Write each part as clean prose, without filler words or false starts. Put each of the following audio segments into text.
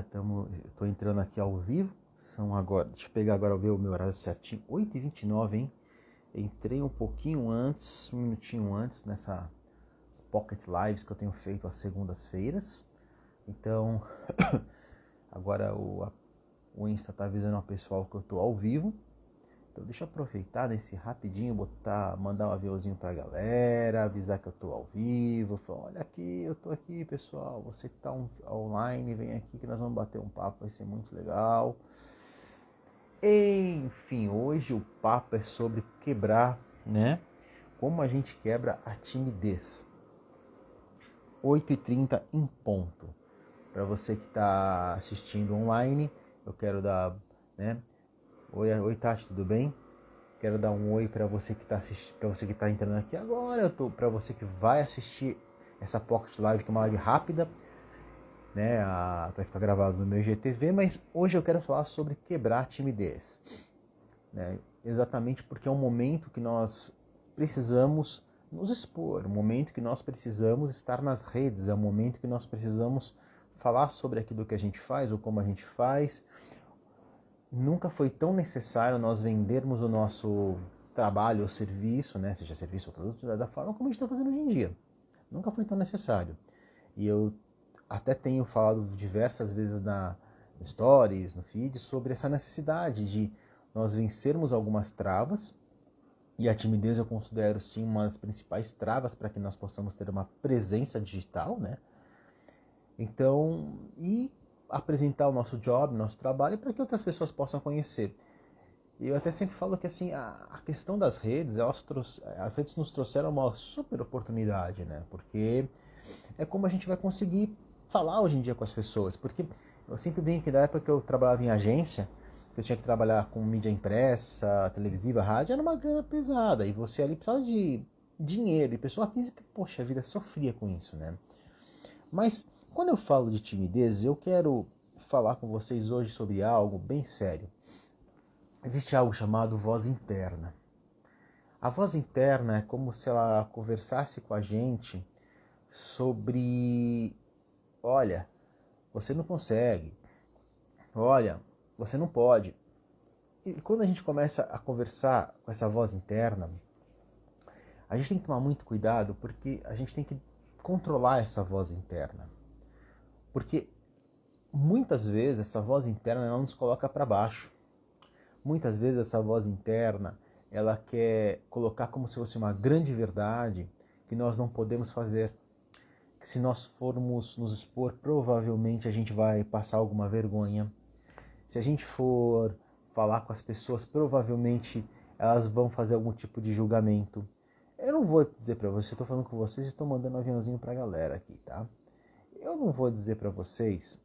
dia, tô entrando aqui ao vivo, são agora, deixa eu pegar agora ver o meu horário certinho, 8h29, hein? Entrei um pouquinho antes, um minutinho antes, nessas Pocket Lives que eu tenho feito às segundas-feiras. Então, agora o Insta tá avisando ao pessoal que eu tô ao vivo. Então deixa eu aproveitar nesse rapidinho, mandar um aviãozinho pra galera, avisar que eu tô ao vivo, falar, olha aqui, eu tô aqui, pessoal, você que tá online, vem aqui que nós vamos bater um papo, vai ser muito legal. Enfim, hoje o papo é sobre quebrar, né? Como a gente quebra a timidez. 8h30 em ponto. Para você que tá assistindo online, eu quero dar, né? Oi Tati, tudo bem? Quero dar um oi para você que está assistindo, para você que está entrando aqui agora, para você que vai assistir essa Pocket Live, que é uma live rápida, né? Vai ficar gravado no meu IGTV, mas hoje eu quero falar sobre quebrar a timidez, né? Exatamente porque é um momento que nós precisamos nos expor, um momento que nós precisamos estar nas redes, é um momento que nós precisamos falar sobre aquilo que a gente faz ou como a gente faz. Nunca foi tão necessário nós vendermos o nosso trabalho ou serviço, né, seja serviço ou produto, da forma como a gente está fazendo hoje em dia. Nunca foi tão necessário. E eu até tenho falado diversas vezes na Stories, no feed, sobre essa necessidade de nós vencermos algumas travas. E a timidez eu considero sim uma das principais travas para que nós possamos ter uma presença digital, né? Então, e apresentar o nosso job, nosso trabalho, para que outras pessoas possam conhecer. E eu até sempre falo que assim, a questão das redes, as redes nos trouxeram uma super oportunidade, né? Porque é como a gente vai conseguir falar hoje em dia com as pessoas. Porque eu sempre brinco que da época que eu trabalhava em agência, que eu tinha que trabalhar com mídia impressa, televisiva, rádio, era uma grana pesada. E você ali precisava de dinheiro. E pessoa física, poxa, a vida sofria com isso, né? Mas quando eu falo de timidez, eu quero falar com vocês hoje sobre algo bem sério. Existe algo chamado voz interna. A voz interna é como se ela conversasse com a gente sobre, olha, você não consegue, olha, você não pode. E quando a gente começa a conversar com essa voz interna, a gente tem que tomar muito cuidado porque a gente tem que controlar essa voz interna. Porque muitas vezes essa voz interna ela nos coloca para baixo. Muitas vezes essa voz interna ela quer colocar como se fosse uma grande verdade que nós não podemos fazer. Que se nós formos nos expor, provavelmente a gente vai passar alguma vergonha. Se a gente for falar com as pessoas, provavelmente elas vão fazer algum tipo de julgamento. Eu não vou dizer para vocês, estou falando com vocês e estou mandando um aviãozinho para a galera aqui, tá? Eu não vou dizer para vocês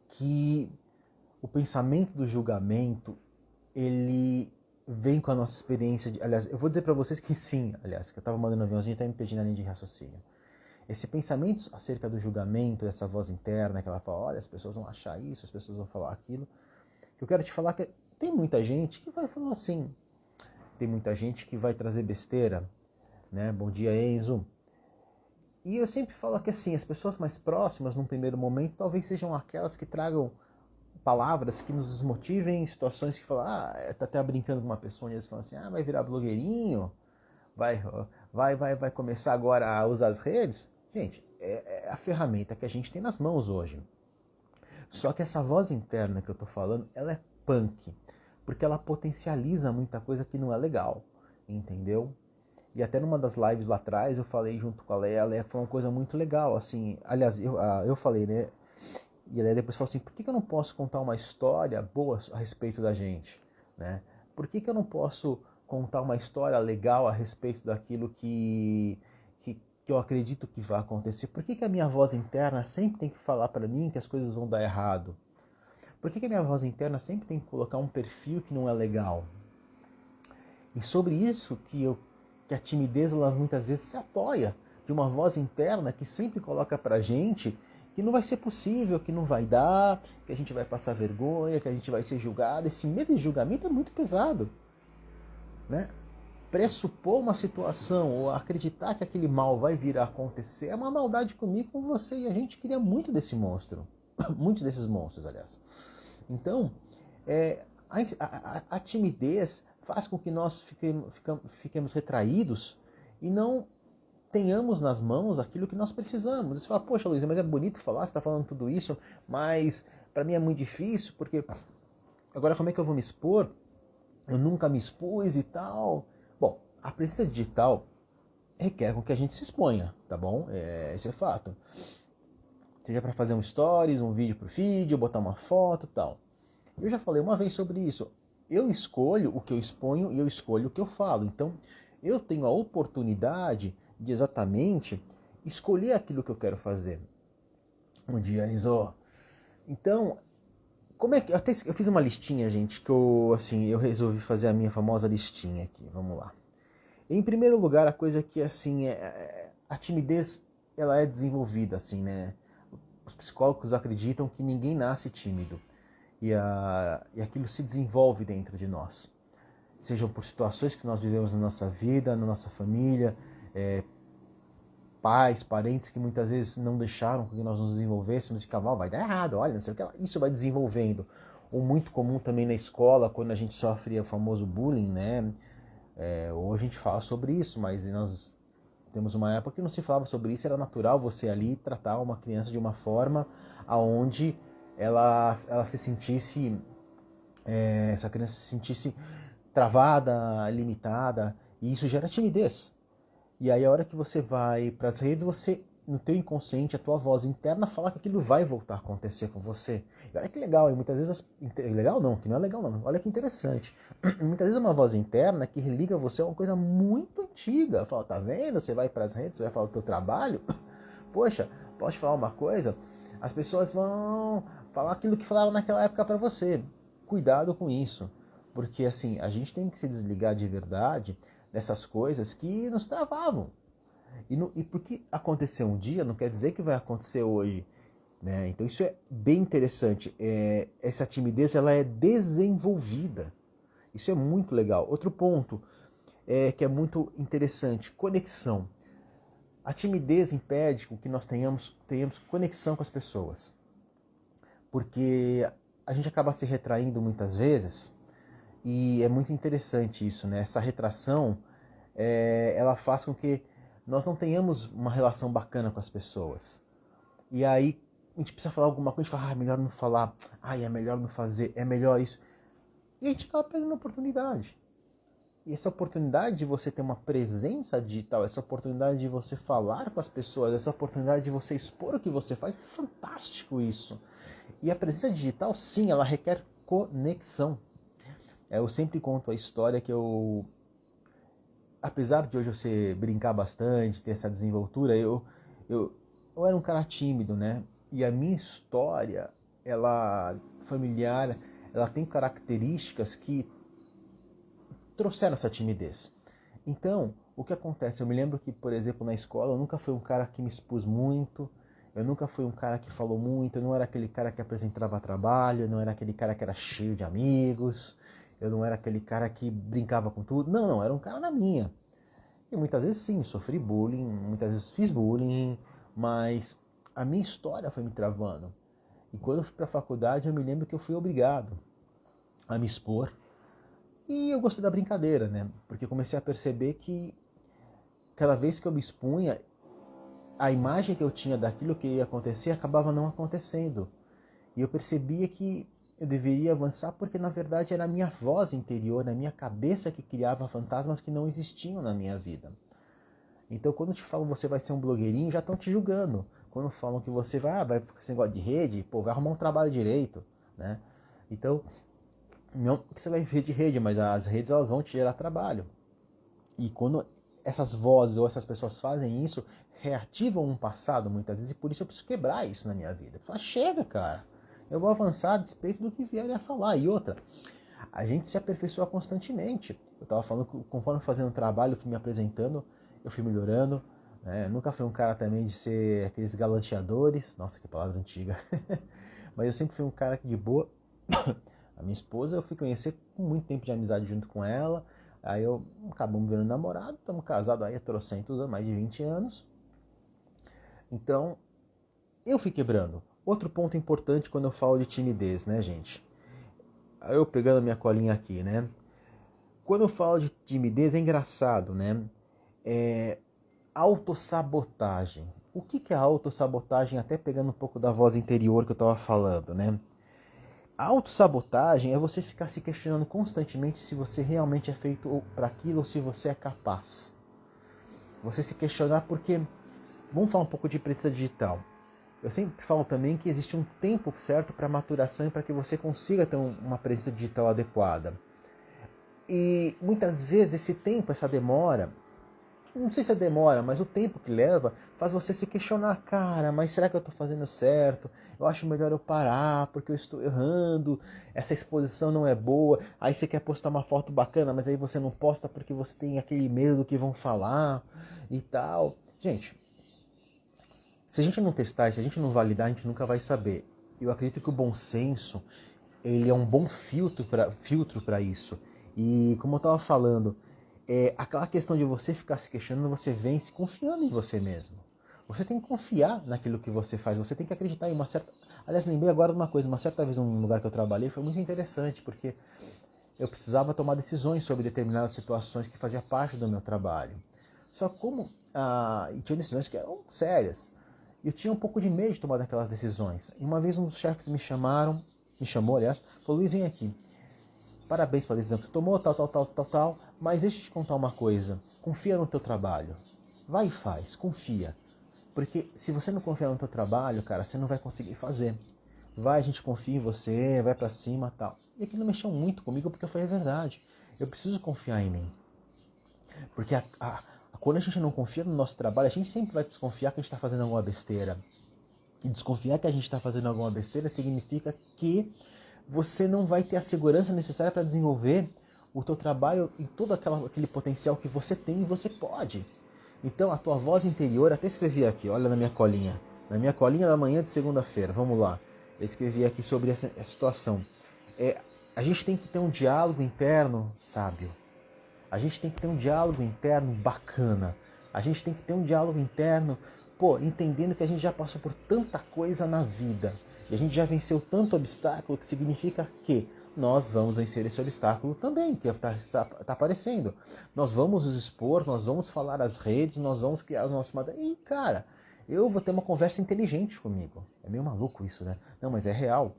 que o pensamento do julgamento, ele vem com a nossa experiência. Aliás, eu vou dizer para vocês que sim, aliás, que eu estava mandando um aviãozinho e está me pedindo a linha de raciocínio. Esse pensamento acerca do julgamento, dessa voz interna, que ela fala, olha, as pessoas vão achar isso, as pessoas vão falar aquilo. Eu quero te falar que tem muita gente que vai falar assim. Tem muita gente que vai trazer besteira, né? Bom dia, Enzo. E eu sempre falo que assim, as pessoas mais próximas, num primeiro momento, talvez sejam aquelas que tragam palavras que nos desmotivem, situações que falam, tá até brincando com uma pessoa e eles falam assim, vai virar blogueirinho, vai começar agora a usar as redes. Gente, é a ferramenta que a gente tem nas mãos hoje. Só que essa voz interna que eu tô falando, ela é punk, porque ela potencializa muita coisa que não é legal, entendeu? E até numa das lives lá atrás eu falei junto com a Leia falou uma coisa muito legal, assim, aliás, eu falei, né? E a Leia depois falou assim, por que eu não posso contar uma história boa a respeito da gente, né? Por que eu não posso contar uma história legal a respeito daquilo que eu acredito que vai acontecer? Por que a minha voz interna sempre tem que falar para mim que as coisas vão dar errado? Por que a minha voz interna sempre tem que colocar um perfil que não é legal? E sobre isso que a timidez ela muitas vezes se apoia de uma voz interna que sempre coloca pra gente que não vai ser possível, que não vai dar, que a gente vai passar vergonha, que a gente vai ser julgado. Esse medo de julgamento é muito pesado, né? Pressupor uma situação ou acreditar que aquele mal vai vir a acontecer é uma maldade comigo, com você, e a gente queria muito desse monstro. Muitos desses monstros, aliás. Então, a timidez faz com que nós fiquemos retraídos e não tenhamos nas mãos aquilo que nós precisamos. Você fala, poxa, Luísa, mas é bonito falar, você está falando tudo isso, mas para mim é muito difícil, porque agora como é que eu vou me expor? Eu nunca me expus e tal. Bom, a presença digital requer com que a gente se exponha, tá bom? Esse é fato. Seja para fazer um stories, um vídeo pro feed, botar uma foto e tal. Eu já falei uma vez sobre isso. Eu escolho o que eu exponho e eu escolho o que eu falo. Então, eu tenho a oportunidade de exatamente escolher aquilo que eu quero fazer. Um dia, Enzo. Então, como é que eu fiz uma listinha, gente, que eu resolvi fazer a minha famosa listinha aqui. Vamos lá. Em primeiro lugar, a coisa que assim a timidez, ela é desenvolvida assim, né? Os psicólogos acreditam que ninguém nasce tímido e aquilo se desenvolve dentro de nós. Sejam por situações que nós vivemos na nossa vida, na nossa família, pais, parentes que muitas vezes não deixaram que nós nos desenvolvêssemos e ficavam, vai dar errado, olha, não sei o que, isso vai desenvolvendo. Ou muito comum também na escola, quando a gente sofre o famoso bullying, né? Hoje a gente fala sobre isso, mas nós temos uma época que não se falava sobre isso, era natural você ali tratar uma criança de uma forma aonde ela se sentisse, essa criança se sentisse travada, limitada, e isso gera timidez. E aí a hora que você vai para as redes, você, no teu inconsciente, a tua voz interna fala que aquilo vai voltar a acontecer com você. E olha que legal, e muitas vezes... Legal não, que não é legal não. Olha que interessante. Muitas vezes uma voz interna que religa você a uma coisa muito antiga. Fala, tá vendo? Você vai para as redes, você vai falar do teu trabalho. Poxa, posso te falar uma coisa? As pessoas vão falar aquilo que falaram naquela época para você. Cuidado com isso. Porque assim, a gente tem que se desligar de verdade dessas coisas que nos travavam. E porque aconteceu um dia, não quer dizer que vai acontecer hoje. Né? Então isso é bem interessante. Essa timidez ela é desenvolvida. Isso é muito legal. Outro ponto que é muito interessante, conexão. A timidez impede que nós tenhamos conexão com as pessoas. Porque a gente acaba se retraindo muitas vezes. E é muito interessante isso, né? Essa retração, ela faz com que nós não tenhamos uma relação bacana com as pessoas. E aí a gente precisa falar alguma coisa, a gente fala, é melhor não falar, é melhor não fazer, é melhor isso. E a gente acaba perdendo a oportunidade. E essa oportunidade de você ter uma presença digital, essa oportunidade de você falar com as pessoas, essa oportunidade de você expor o que você faz, é fantástico isso. E a presença digital, sim, ela requer conexão. Eu sempre conto a história que apesar de hoje eu brincar bastante, ter essa desenvoltura, eu era um cara tímido, né? E a minha história, ela familiar, ela tem características que trouxeram essa timidez. Então, o que acontece? Eu me lembro que, por exemplo, na escola, eu nunca fui um cara que me expus muito, eu nunca fui um cara que falou muito, eu não era aquele cara que apresentava trabalho, eu não era aquele cara que era cheio de amigos, eu não era aquele cara que brincava com tudo. Não, era um cara na minha. E muitas vezes sim, sofri bullying, muitas vezes fiz bullying, mas a minha história foi me travando. E quando eu fui para a faculdade, eu me lembro que eu fui obrigado a me expor. E eu gostei da brincadeira, né? Porque eu comecei a perceber que cada vez que eu me expunha, a imagem que eu tinha daquilo que ia acontecer acabava não acontecendo. E eu percebia que eu deveria avançar porque na verdade era a minha voz interior, a minha cabeça que criava fantasmas que não existiam na minha vida. Então quando te falam que você vai ser um blogueirinho, já estão te julgando. Quando falam que você vai com esse negócio de rede, vai arrumar um trabalho direito, né? Então, não que você vai viver de rede, mas as redes elas vão te gerar trabalho. E quando essas vozes ou essas pessoas fazem isso, reativam um passado muitas vezes, e por isso eu preciso quebrar isso na minha vida. Fala, chega, cara. Eu vou avançar a despeito do que vierem a falar. E outra, a gente se aperfeiçoa constantemente. Eu estava falando, conforme fazendo trabalho, eu fui me apresentando, eu fui melhorando. Né? Eu nunca fui um cara também de ser aqueles galanteadores. Nossa, que palavra antiga. Mas eu sempre fui um cara que de boa. A minha esposa eu fui conhecer com muito tempo de amizade junto com ela. Aí acabamos virando namorado, estamos casados aí há trocentos anos, mais de 20 anos. Então, eu fui quebrando. Outro ponto importante quando eu falo de timidez, né, gente? Eu pegando a minha colinha aqui, né? Quando eu falo de timidez é engraçado, né? Autossabotagem. O que é autossabotagem? Até pegando um pouco da voz interior que eu estava falando, né? A autossabotagem é você ficar se questionando constantemente se você realmente é feito para aquilo ou se você é capaz. Você se questionar porque... Vamos falar um pouco de presença digital. Eu sempre falo também que existe um tempo certo para maturação e para que você consiga ter uma presença digital adequada. E muitas vezes esse tempo, essa demora, não sei se é demora, mas o tempo que leva faz você se questionar, cara, mas será que eu estou fazendo certo? Eu acho melhor eu parar porque eu estou errando, essa exposição não é boa, aí você quer postar uma foto bacana, mas aí você não posta porque você tem aquele medo do que vão falar e tal. Gente, se a gente não testar, se a gente não validar, a gente nunca vai saber. Eu acredito que o bom senso, ele é um bom filtro para isso. E como eu estava falando, aquela questão de você ficar se questionando, você vence confiando em você mesmo. Você tem que confiar naquilo que você faz, você tem que acreditar em uma certa... Aliás, lembrei agora de uma coisa, uma certa vez num lugar que eu trabalhei, foi muito interessante, porque eu precisava tomar decisões sobre determinadas situações que faziam parte do meu trabalho. Só como e tinha decisões que eram sérias, eu tinha um pouco de medo de tomar aquelas decisões. E uma vez um dos chefes me chamou, aliás, falou, Luiz, vem aqui. Parabéns pela decisão que você tomou, tal, mas deixa eu te contar uma coisa. Confia no teu trabalho. Vai e faz, confia. Porque se você não confiar no teu trabalho, cara, você não vai conseguir fazer. Vai, a gente confia em você, vai pra cima, tal. E aquilo mexeu muito comigo porque foi a verdade. Eu preciso confiar em mim. Porque quando a gente não confia no nosso trabalho, a gente sempre vai desconfiar que a gente está fazendo alguma besteira. E desconfiar que a gente está fazendo alguma besteira significa que você não vai ter a segurança necessária para desenvolver o teu trabalho em todo aquele potencial que você tem e você pode. Então a tua voz interior, até escrevi aqui, olha na minha colinha da manhã de segunda-feira, vamos lá. Eu escrevi aqui sobre essa situação. A gente tem que ter um diálogo interno sábio. A gente tem que ter um diálogo interno bacana. A gente tem que ter um diálogo interno, entendendo que a gente já passou por tanta coisa na vida. E a gente já venceu tanto obstáculo que significa que nós vamos vencer esse obstáculo também, que está aparecendo. Nós vamos nos expor, nós vamos falar às redes, nós vamos criar o nosso... E, cara, eu vou ter uma conversa inteligente comigo. É meio maluco isso, né? Não, mas é real.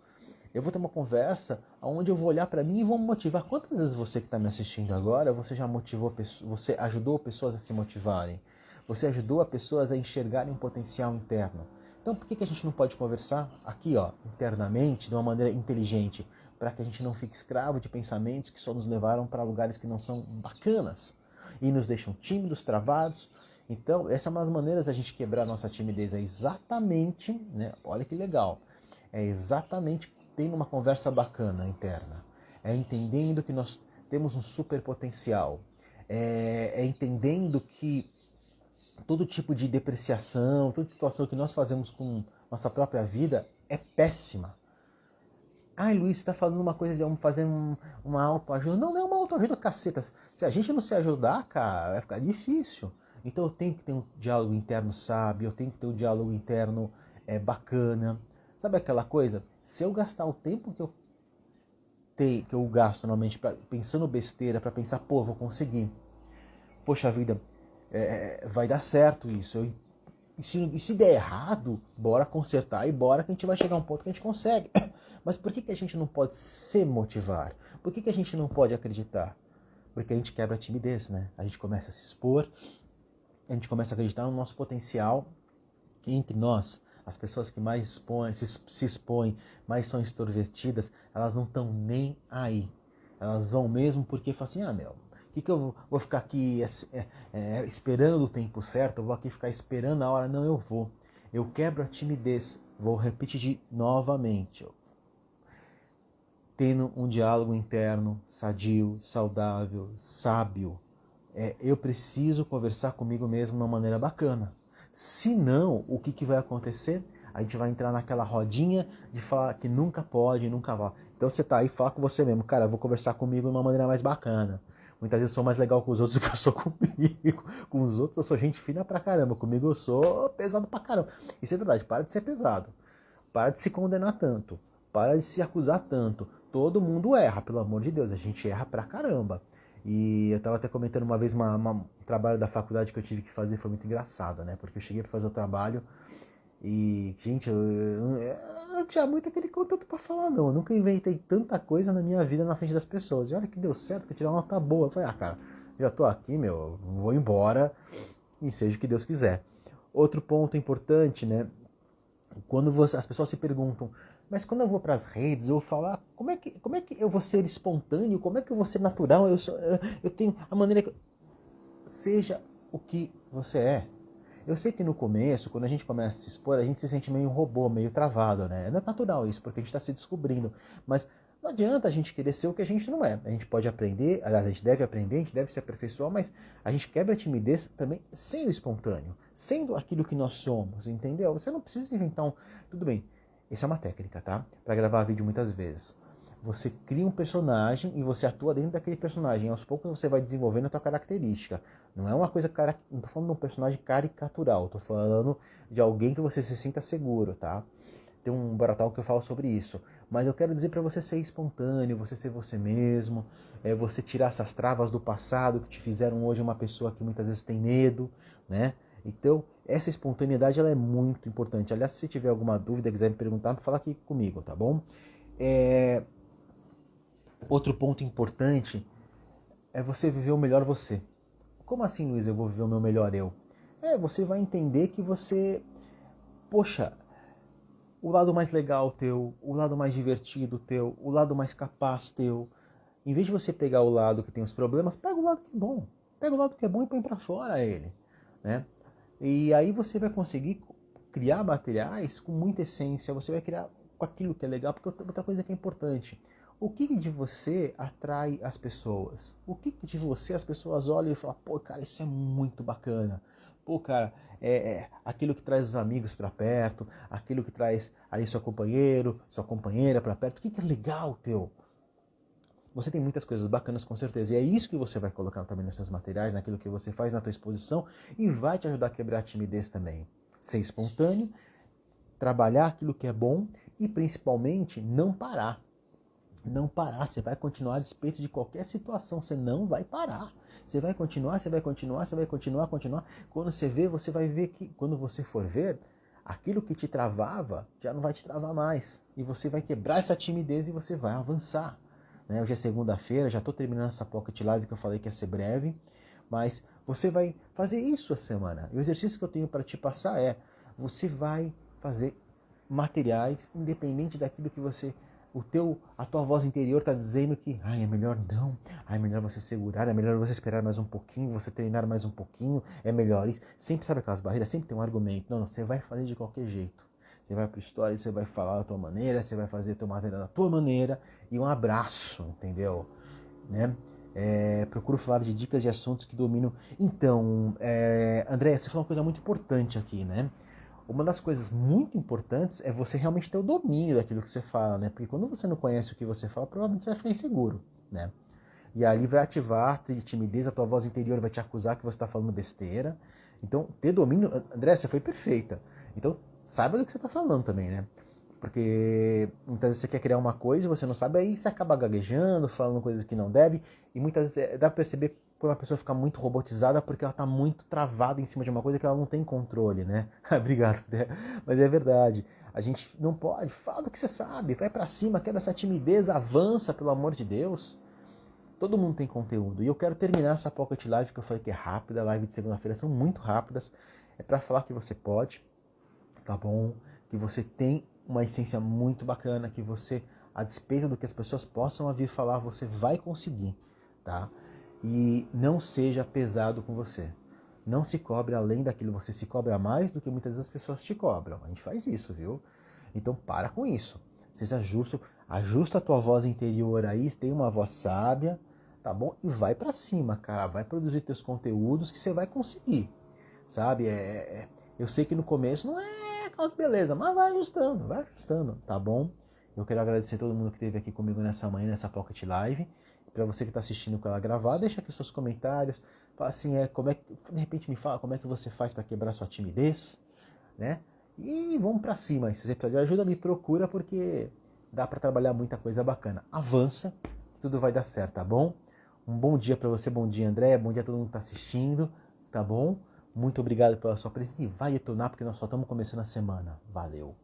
Eu vou ter uma conversa onde eu vou olhar para mim e vou me motivar. Quantas vezes você que está me assistindo agora, você já motivou, você ajudou pessoas a se motivarem? Você ajudou as pessoas a enxergarem um potencial interno? Então por que a gente não pode conversar aqui, internamente, de uma maneira inteligente, para que a gente não fique escravo de pensamentos que só nos levaram para lugares que não são bacanas e nos deixam tímidos, travados? Então, essa é uma das maneiras da gente quebrar a nossa timidez. É exatamente, né? Olha que legal, é exatamente tendo uma conversa bacana interna, entendendo que nós temos um super potencial, entendendo que todo tipo de depreciação, toda situação que nós fazemos com nossa própria vida é péssima. Ai, Luiz, você está falando uma coisa de fazer uma autoajuda. Não é uma autoajuda, caceta. Se a gente não se ajudar, cara, vai ficar difícil. Então eu tenho que ter um diálogo interno sábio, eu tenho que ter um diálogo interno bacana. Sabe aquela coisa? Se eu gastar o tempo que eu gasto normalmente pensando besteira, para pensar, vou conseguir. Poxa vida, vai dar certo isso. E se der errado, bora consertar e bora que a gente vai chegar a um ponto que a gente consegue. Mas por que a gente não pode se motivar? Por que a gente não pode acreditar? Porque a gente quebra a timidez, né? A gente começa a se expor, a gente começa a acreditar no nosso potencial. E entre nós, as pessoas que mais se expõem, mais são extrovertidas, elas não estão nem aí. Elas vão mesmo porque falam assim, que eu vou ficar aqui esperando o tempo certo? Eu vou aqui ficar esperando a hora? Não, eu vou. Eu quebro a timidez. Vou repetir novamente. Tendo um diálogo interno sadio, saudável, sábio. Eu preciso conversar comigo mesmo de uma maneira bacana. Se não, o que vai acontecer? A gente vai entrar naquela rodinha de falar que nunca pode, nunca vai. Então você tá aí e fala com você mesmo, cara, eu vou conversar comigo de uma maneira mais bacana. Muitas vezes eu sou mais legal com os outros do que eu sou comigo. Com os outros eu sou gente fina pra caramba, comigo eu sou pesado pra caramba. Isso é verdade, para de ser pesado. para de se condenar tanto, para de se acusar tanto. Todo mundo erra, pelo amor de Deus, a gente erra pra caramba. E eu estava até comentando uma vez um trabalho da faculdade que eu tive que fazer, foi muito engraçado, né? Porque eu cheguei para fazer o trabalho e, gente, eu tinha muito aquele contato para falar, não. Eu nunca inventei tanta coisa na minha vida na frente das pessoas. E olha que deu certo, que eu tirei uma nota boa. Eu falei, cara, já tô aqui, meu, vou embora e seja o que Deus quiser. Outro ponto importante, né? Quando as pessoas se perguntam, mas quando eu vou para as redes, eu vou falar, como é que eu vou ser espontâneo? Como é que eu vou ser natural? Eu tenho a maneira que... Seja o que você é. Eu sei que no começo, quando a gente começa a se expor, a gente se sente meio um robô, meio travado, né? É natural isso, porque a gente está se descobrindo. Mas não adianta a gente querer ser o que a gente não é. A gente pode aprender, aliás, a gente deve aprender, a gente deve se aperfeiçoar, mas a gente quebra a timidez também sendo espontâneo, sendo aquilo que nós somos, entendeu? Você não precisa inventar um... Tudo bem, essa é uma técnica, tá? Para gravar vídeo muitas vezes. Você cria um personagem e você atua dentro daquele personagem. Aos poucos você vai desenvolvendo a tua característica. Não é uma coisa... Não estou falando de um personagem caricatural. Estou falando de alguém que você se sinta seguro, tá? Tem um Boratal que eu falo sobre isso. Mas eu quero dizer para você ser espontâneo, você ser você mesmo, você tirar essas travas do passado que te fizeram hoje uma pessoa que muitas vezes tem medo, né? Então, essa espontaneidade ela é muito importante. Aliás, se tiver alguma dúvida, quiser me perguntar, fala aqui comigo, tá bom? Outro ponto importante é você viver o melhor você. Como assim, Luiz, eu vou viver o meu melhor eu? Você vai entender que você... Poxa, o lado mais legal teu, o lado mais divertido teu, o lado mais capaz teu. Em vez de você pegar o lado que tem os problemas, pega o lado que é bom. Pega o lado que é bom e põe pra fora ele, né? E aí você vai conseguir criar materiais com muita essência, você vai criar com aquilo que é legal, porque outra coisa que é importante, o que de você atrai as pessoas? O que de você as pessoas olham e falam, pô, cara, isso é muito bacana. Pô, cara, aquilo que traz os amigos para perto, aquilo que traz ali seu companheiro, sua companheira para perto, o que é legal teu? Você tem muitas coisas bacanas com certeza, e é isso que você vai colocar também nos seus materiais, naquilo que você faz na tua exposição, e vai te ajudar a quebrar a timidez também. Ser espontâneo, trabalhar aquilo que é bom e principalmente não parar. Não parar, você vai continuar a despeito de qualquer situação, você não vai parar. Você vai continuar, você vai continuar, você vai continuar. Quando você vê, você vai ver que, quando você for ver, aquilo que te travava já não vai te travar mais. E você vai quebrar essa timidez e você vai avançar. Né? Hoje é segunda-feira, já estou terminando essa Pocket Live que eu falei que ia ser breve, mas você vai fazer isso a semana. E o exercício que eu tenho para te passar você vai fazer materiais, independente daquilo que você... A tua voz interior está dizendo que é melhor não, é melhor você segurar, é melhor você esperar mais um pouquinho, você treinar mais um pouquinho, é melhor isso. Sempre, sabe aquelas barreiras? Sempre tem um argumento. Não, você vai fazer de qualquer jeito. Você vai para a história, você vai falar da tua maneira, você vai fazer a tua matéria da tua maneira, e um abraço, entendeu? Né? Procuro falar de dicas de assuntos que dominam. Então, André, você falou uma coisa muito importante aqui, né? Uma das coisas muito importantes é você realmente ter o domínio daquilo que você fala, né? Porque quando você não conhece o que você fala, provavelmente você vai ficar inseguro, né? E ali vai ativar a timidez, a tua voz interior vai te acusar que você está falando besteira. Então, ter domínio... André, você foi perfeita. Então, saiba do que você está falando também, né? Porque muitas vezes você quer criar uma coisa e você não sabe, aí você acaba gaguejando, falando coisas que não deve. E muitas vezes dá para perceber quando a pessoa fica muito robotizada porque ela está muito travada em cima de uma coisa que ela não tem controle, né? Obrigado, né? Mas é verdade. A gente não pode. Fala do que você sabe, vai para cima, quebra essa timidez, avança, pelo amor de Deus. Todo mundo tem conteúdo. E eu quero terminar essa Pocket Live que eu falei que é rápida. A live de segunda-feira são muito rápidas. É para falar que você pode, tá bom? Que você tem uma essência muito bacana, que você, a despeito do que as pessoas possam ouvir falar, você vai conseguir, tá? E não seja pesado com você. Não se cobre além daquilo, você se cobra mais do que muitas vezes as pessoas te cobram. A gente faz isso, viu? Então para com isso. Seja justo, ajusta a tua voz interior aí, tem uma voz sábia, tá bom? E vai pra cima, cara. Vai produzir teus conteúdos que você vai conseguir, sabe? Eu sei que no começo não é aquelas beleza, mas vai ajustando, tá bom? Eu quero agradecer a todo mundo que esteve aqui comigo nessa manhã, nessa Pocket Live. Para você que está assistindo com ela gravar, deixa aqui os seus comentários. Fala assim, de repente me fala como é que você faz para quebrar sua timidez, né? E vamos pra cima. Se você precisar de ajuda, me procura, porque dá para trabalhar muita coisa bacana. Avança, que tudo vai dar certo, tá bom? Um bom dia para você, bom dia, André, bom dia a todo mundo que tá assistindo, tá bom? Muito obrigado pela sua presença e vai detonar, porque nós só estamos começando a semana. Valeu!